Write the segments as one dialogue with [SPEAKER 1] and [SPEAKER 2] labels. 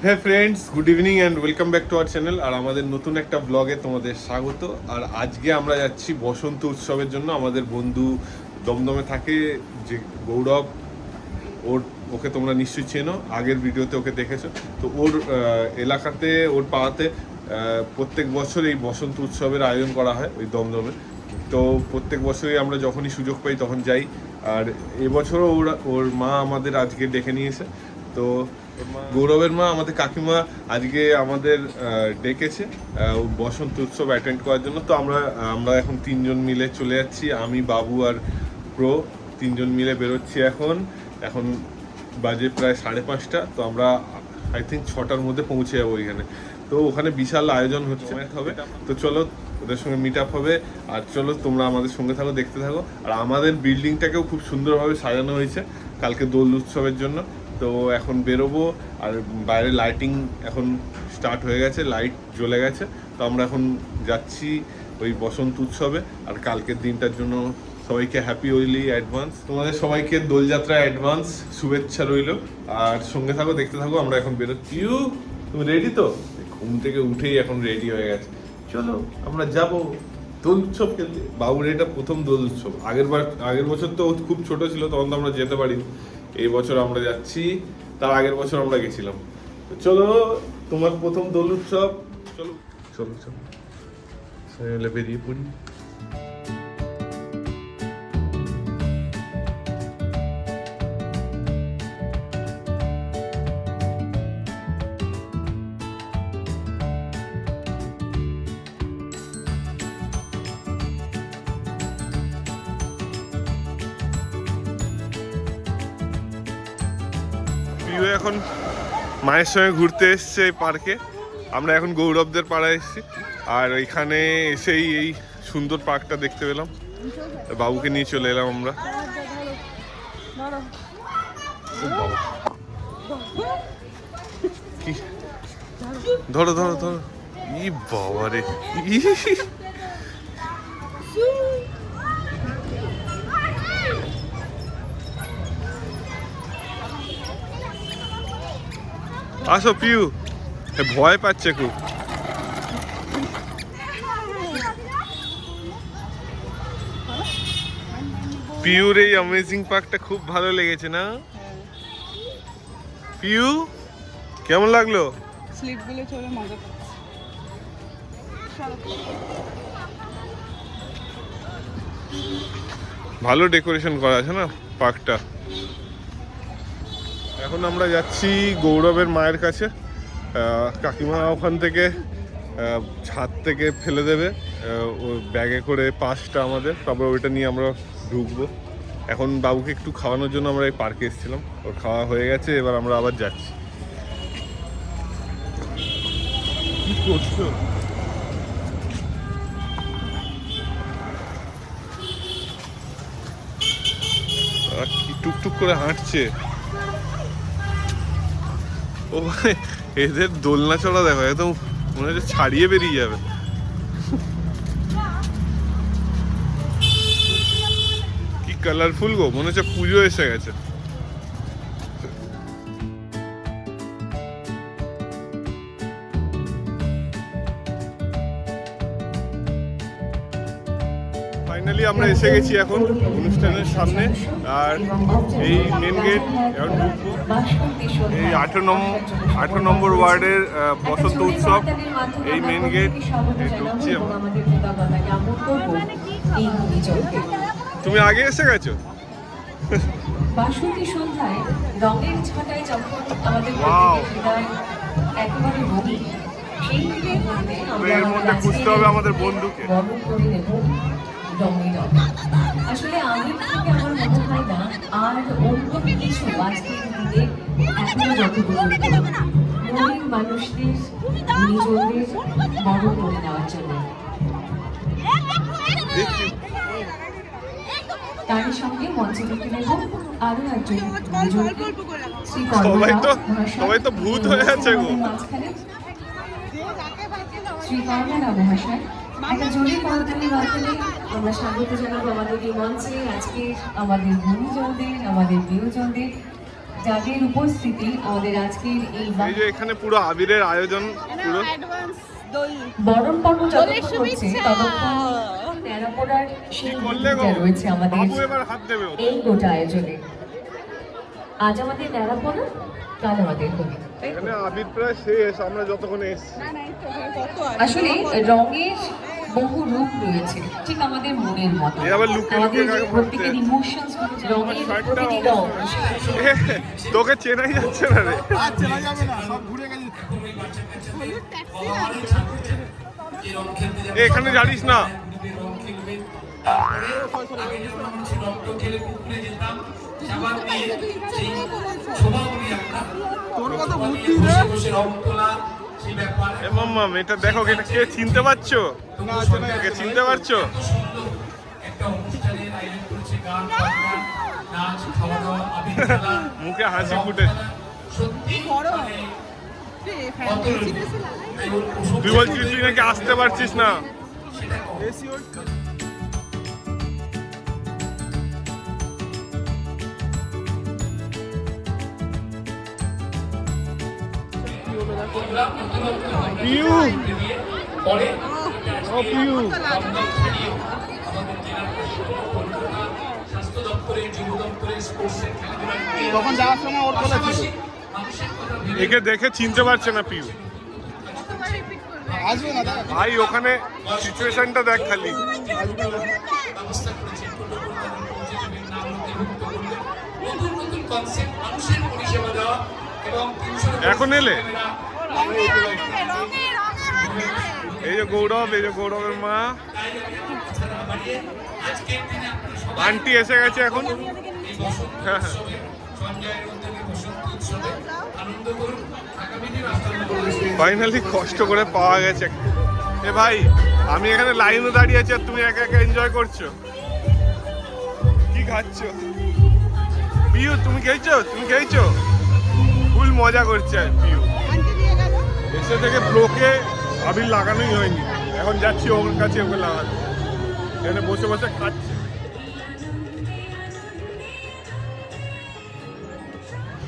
[SPEAKER 1] হ্যাঁ friends, good evening and welcome back to our channel. আর আমাদের নতুন একটা ব্লগে তোমাদের স্বাগত। আর আজকে আমরা যাচ্ছি বসন্ত উৎসবের জন্য। আমাদের বন্ধু দমদমে থাকে যে গৌরব, ওকে তোমরা নিশ্চয়ই চেনো, আগের ভিডিওতে ওকে দেখেছো। তো ওর এলাকাতে, ওর পাড়াতে প্রত্যেক বছর এই বসন্ত উৎসবের আয়োজন করা হয় ওই দমদমে। তো প্রত্যেক বছরই আমরা যখনই সুযোগ পাই তখন যাই। আর এবছরও ওর মা আমাদের আজকে ডেকে নিয়েছে। তো গৌরবের মা, আমাদের কাকিমা, আজকে আমাদের ডেকেছে বসন্ত উৎসব অ্যাটেন্ড করার জন্য। তো আমরা এখন তিনজন মিলে চলে যাচ্ছি, আমি, বাবু আর প্রো, তিনজন মিলে বেরোচ্ছি এখন বাজে প্রায় 5:30। তো আমরা আই থিঙ্ক 6টার মধ্যে পৌঁছে যাবো ওইখানে। তো ওখানে বিশাল আয়োজন হচ্ছে হবে। তো চলো ওদের সঙ্গে মিট আপ হবে। আর চলো তোমরা আমাদের সঙ্গে থাকো, দেখতে থাকো। আর আমাদের বিল্ডিংটাকেও খুব সুন্দরভাবে সাজানো হয়েছে কালকে দোল উৎসবের জন্য। তো এখন বেরোবো। আর বাইরে লাইটিং এখন স্টার্ট হয়ে গেছে, লাইট জ্বলে গেছে। তো আমরা এখন যাচ্ছি ওই বসন্ত উৎসবে। আর কালকের দিনটার জন্য সবাইকে হ্যাপি হোলি অ্যাডভান্স। তোমাদের সবাইকে দোলযাত্রা অ্যাডভান্স শুভেচ্ছা রইল। আর সঙ্গে থাকো, দেখতে থাকো। আমরা এখন বেরোচ্ছি। তুমি রেডি তো? ঘুম থেকে উঠেই এখন রেডি হয়ে গেছে। চলো আমরা যাব দোল উৎসব খেলতে। বাবুর এটা প্রথম দোল উৎসব। আগের বছর তো খুব ছোট ছিল, তখন তো আমরা যেতে পারিনি। এই বছর আমরা যাচ্ছি, তার আগের বছর আমরা গেছিলাম। তো চলো, তোমার প্রথম দোল উৎসব। চলো চলো চলো বেরিয়ে পড়ি। এখন মায়ের সঙ্গে ঘুরতে এসছে এই পার্কে। আমরা এখন গৌরবদের পাড়ায় এসেছি। আর এখানে এসেই এই সুন্দর পার্কটা দেখতে পেলাম। বাবুকে নিয়ে চলে এলাম আমরা। কি ধরো ধরো ধরো, ই বাবা রে, আসো পিউ, ভয় পাচ্ছে খুব। পিউর এই অ্যামেজিং পার্কটা খুব ভালো লেগেছে না পিউ? কেমন লাগলো?
[SPEAKER 2] স্লিপগুলো চলে মজা।
[SPEAKER 1] ভালো ডেকোরেশন করা আছে না পার্কটা। এখন আমরা যাচ্ছি গৌরবের মায়ের কাছে। কাকিমা ওখান থেকে ছাদ থেকে ফেলে দেবে ও ব্যাগে করে পাসটা আমাদের, তারপর ওইটা নিয়ে আমরা ঢুকবো। এখন বাবুকে একটু খাওয়ানোর জন্য আমরা এই পার্কে এসেছিলাম, ওর খাওয়া হয়ে গেছে, এবার আমরা আবার যাচ্ছি। কি করছো? কি টুকটুক করে হাঁটছে ও ভাই। এদের দোলনা চড়া দেখো, একদম মনে হচ্ছে ছাড়িয়ে বেরিয়ে যাবে। কি কালারফুল গো, মনে হচ্ছে পুজো এসে গেছে। ফাইনালি আমরা এসে গেছি এখন অনুষ্ঠানের সামনে। আর এই মেন গেট এখন ঢুকবো। এই 18 নম্বর ওয়ার্ডের বসন্ত উৎসব, এই মেন গেট ঢুকছি আমরা। তুমি আগে এসে গেছো?
[SPEAKER 3] বাসন্তী সন্ধ্যায় রঙের ছটায় যখন আমাদের একেবারে রঙিন, সেই মুহূর্তে
[SPEAKER 1] এর মধ্যে খুঁজতে হবে আমাদের বন্ধুকে।
[SPEAKER 3] বরণ করে নেব রঙের রঙ। আসলে আগে থেকে আমার মনে হয় না আর অন্য কিছু আজকের দিনে এখনো যতগুলো মনের মানুষদের নিজেদের বরণ করে নেওয়ার জন্য। তার সঙ্গে মঞ্চে দেখে নেব আরো একজন
[SPEAKER 1] সবাই তো ভূত হয়ে আছে গো।
[SPEAKER 3] শ্রী কর্মরা মহাশয়, একটা জোরে করতালি বাজালে আমরা স্বাগত জানাবো আমাদের এই মঞ্চে আজকে আমাদের গুণীজনদের, আমাদের প্রিয়জনদের। যাদের উপস্থিতি আমাদের আজকের এই
[SPEAKER 1] এই যে এখানে পুরো আবিরের আয়োজন পুরো
[SPEAKER 2] অ্যাডভান্স দোল
[SPEAKER 3] বরণ পর্ব
[SPEAKER 2] দোলের
[SPEAKER 3] যতক্ষণ হচ্ছে
[SPEAKER 2] শুভেচ্ছা।
[SPEAKER 3] ততক্ষণ ন্যাড়াপোড়ার সেই
[SPEAKER 1] করলে গো
[SPEAKER 3] ভূমিকা রয়েছে আমাদের
[SPEAKER 1] বাবু এবার হাত দেবে ও।
[SPEAKER 3] এই গোটা আয়োজনে। আজ আমাদের ন্যাড়াপোড়া, কাল আমাদের হোলি, তাই তো?
[SPEAKER 1] এখানে আবির প্রায় শেষ, আমরা যতক্ষণ এসছি।
[SPEAKER 2] না না এই তো এখানে কত আছে
[SPEAKER 3] আসলে রঙের বহু রূপ রয়েছে, ঠিক আমাদের মনের মতো।
[SPEAKER 1] এ আবার লুকিয়ে লুকিয়ে
[SPEAKER 3] আমাদের
[SPEAKER 1] কাকে
[SPEAKER 3] প্রত্যেকের
[SPEAKER 1] বলছে?
[SPEAKER 3] ইমোশনস রঙের
[SPEAKER 1] শার্টটা
[SPEAKER 3] প্রতিটি রং
[SPEAKER 1] এ, তোকে চেনাই যাচ্ছে না রে।
[SPEAKER 4] আর চেনা যাবে না, সব ঘুরে গেছে।
[SPEAKER 2] হলুদ ট্যাক্সি
[SPEAKER 1] এ, এখানে জানিস না
[SPEAKER 4] তোর কত বুদ্ধি রে।
[SPEAKER 1] এ মাম্মা এটা দেখো, এটা কে চিনতে পারছো?
[SPEAKER 4] না চেনা
[SPEAKER 1] কে চিনতে পারছো? মুখে হাসি ফুটে।
[SPEAKER 2] বড় ফ্যান এসি টেসি লাগাই
[SPEAKER 1] তুই বলছিস তুই নাকি আসতে পারছিস না?
[SPEAKER 4] এসি ওর
[SPEAKER 1] পিউ, ও পিউ,
[SPEAKER 4] তখন যাওয়ার সময় ওর কথা ছিল।
[SPEAKER 1] একে দেখে চিনতে পারছে না পিউ।
[SPEAKER 2] কতবার রিপিট করবে
[SPEAKER 4] আসবে না দেখ।
[SPEAKER 1] ভাই ওখানে সিচুয়েশনটা দেখ খালি।
[SPEAKER 4] আসবে না।
[SPEAKER 1] এখন এলে
[SPEAKER 2] রঙে রঙে
[SPEAKER 1] এই যে গৌরব, এই যে গৌরবের মা আন্টি এসে গেছে এখন। হ্যাঁ হ্যাঁ। ফাইনালি কষ্ট করে পাওয়া গেছে। এ ভাই আমি এখানে লাইনে দাঁড়িয়ে আছি আর তুমি একা একা এনজয় করছো, কি খাচ্ছো? পিউ তুমি খেয়েছো? তুমি খেয়েছো? ফুল মজা করছে পিউ।
[SPEAKER 2] আন্টি দিয়ে গেল
[SPEAKER 1] এসে থেকে ব্লকে আবির লাগানোই হয়নি, এখন যাচ্ছি ওর কাছে ওকে লাগাতে। এখানে বসে বসে খাচ্ছি।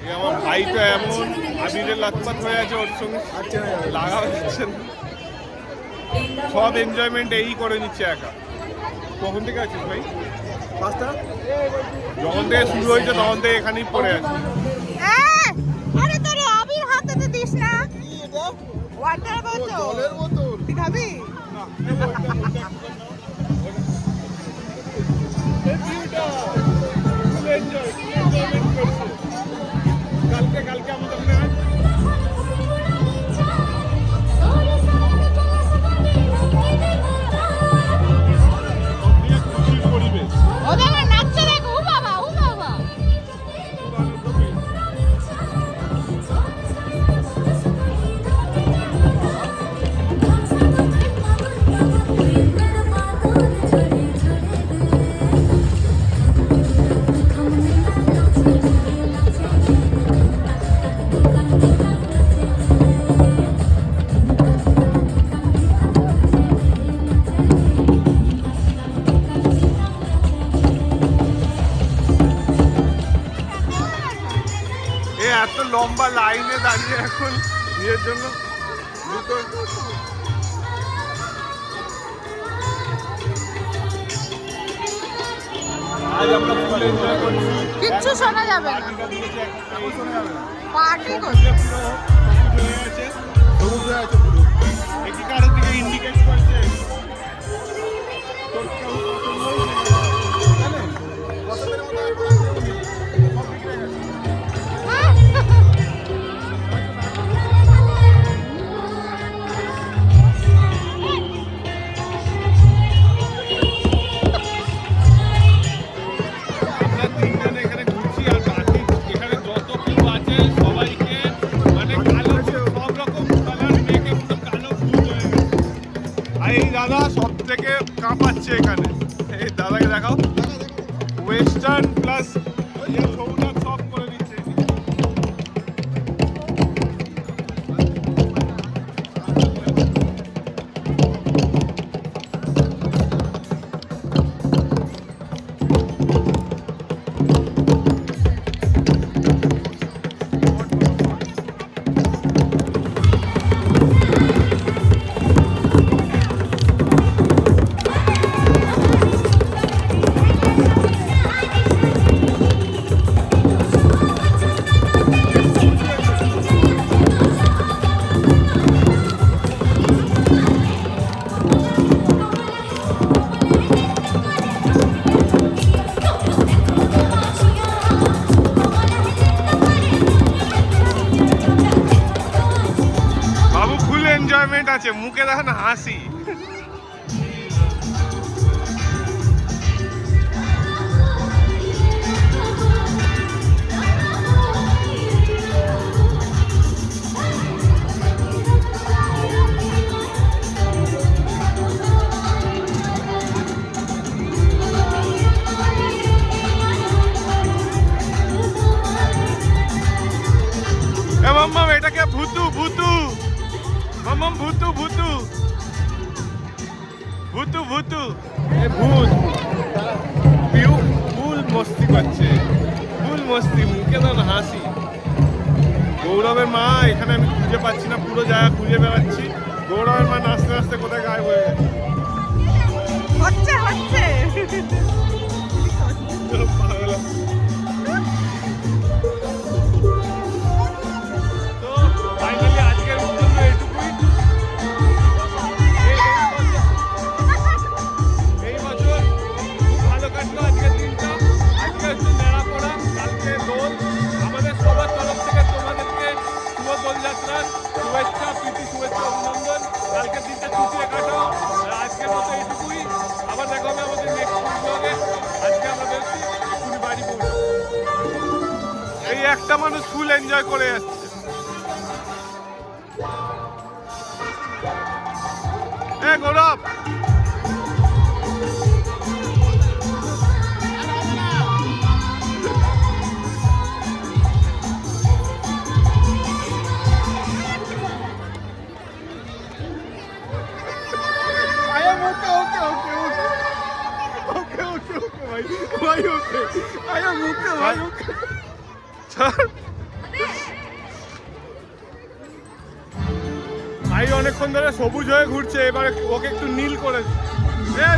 [SPEAKER 1] এই আমার ভাইটা এমন আবিরের লাতপাত হয়ে আছে, ওর সঙ্গে লাগা হচ্ছে না। সব এনজয়মেন্ট এই করে নিচ্ছে একা। কখন থেকে আছিস ভাই?
[SPEAKER 4] পাঁচটা
[SPEAKER 1] যখন থেকে শুরু হয়েছে তখন থেকে এখানেই পড়ে আছি।
[SPEAKER 2] আরে তোর আবির হাতে দিস না
[SPEAKER 4] কি এটা?
[SPEAKER 2] ওয়াটার বোতল
[SPEAKER 4] জলের বোতল।
[SPEAKER 2] তুই খাবি
[SPEAKER 1] কালকে আমাদের ম্যাচ। খুশির পরিবেশ।
[SPEAKER 2] ও দেখো নাচছে দেখো ও বাবা ও বাবা
[SPEAKER 1] এ এত লম্বা লাইনে দাঁড়িয়ে এখন বিয়ের জন্য দুটো। আজ আমরা ফুল এনজয় করছি।
[SPEAKER 2] কিচ্ছু শোনা যাবে না
[SPEAKER 1] পার্টিটা দিয়েছে, একটা শোনা যাবে না।
[SPEAKER 2] পার্টি
[SPEAKER 1] পুরো
[SPEAKER 2] করছে
[SPEAKER 1] সবুজ হয়ে গেছে।
[SPEAKER 4] সবুজ হয়ে আছে পুরো।
[SPEAKER 1] একই কারোর দিকে ইন্ডিকেট করছে। তোর কেউ পছন্দ হয়েছে?
[SPEAKER 4] জানে? পছন্দের মতো আর কোনো কেউ নেই। সব বিক্রি হয়ে গেছে।
[SPEAKER 1] আমরা তিনজন এখানে ঘুরছি আর বাকি এখানে যত কেউ আছে সবাইকে মানে কালো সব রকম কালার মেখে পুরো কালো ফুল হয়ে গেছে। আর এই দাদা সব থেকে কাঁপাচ্ছে এখানে। এই দাদাকে দেখাও, ওয়েস্টার্ন প্লাস সৌটা সব করে দিচ্ছে। আছে, মুখে দেখো না হাসি। মাম্মাম এটাকে ভূতু ভূতু, মাম্মাম ভূতু ভূতু ভূতু ভূতু, এ ভূত পিউ ফুল মস্তি করছে, ফুল মস্তি, মুখে তো হাসি। গৌরবের মা এখানে আমি খুঁজে পাচ্ছি না, পুরো জায়গা খুঁজে বেড়াচ্ছি। গৌরবের মা নাচতে নাচতে কোথায় গায়েব হয়ে গেছে।
[SPEAKER 2] হচ্ছে
[SPEAKER 1] তো ফাইনালি আজকের জন্য এটুকুই। এই বছর খুব ভালো কাটলো আজকের দিনটা। আজকে হচ্ছে মেলা পড়া, কালকে দোল। আমাদের সবার তরফ থেকে তোমাদেরকে শুভ দোলযাত্রার শুভেচ্ছা, প্রীতি, শুভেচ্ছা, অভিনন্দন। কালকের দিনটা ছুটিয়ে কাটাও। আর আজকের মতো এইটুকুই। আবার দেখা হবে আমাদের নেক্সট ব্লগে। আজকে আমরা বেরোচ্ছি, এক্ষুনি বাড়ি পৌঁছাবো। এই একটা মানুষ ফুল এনজয় করে যাচ্ছে। গৌরব ভাই অনেকক্ষণ ধরে সবুজ হয়ে ঘুরছে, এবারে ওকে একটু নীল করে বেরো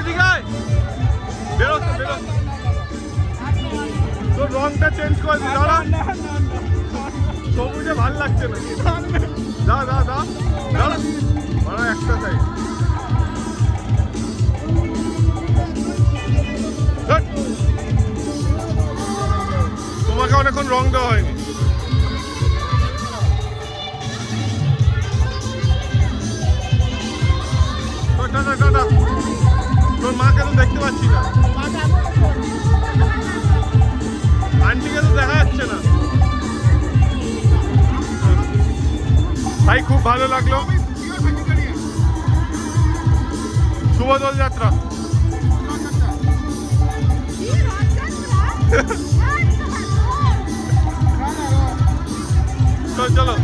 [SPEAKER 1] বেরো, তোর রংটা চেঞ্জ করে দি। দাঁড়া, সবুজে ভাল লাগছে না। দা দা দা দাঁড়া, মারা একটা সাইড। তোমাকে অনেকক্ষণ রং দেওয়া হয়নি। টাটা টাটা, তোর মাকে তো দেখতে পাচ্ছি না, আন্টিকে তো দেখা যাচ্ছে না। ভাই খুব ভালো লাগলো, শুভ দোল যাত্রা। চলো চলো।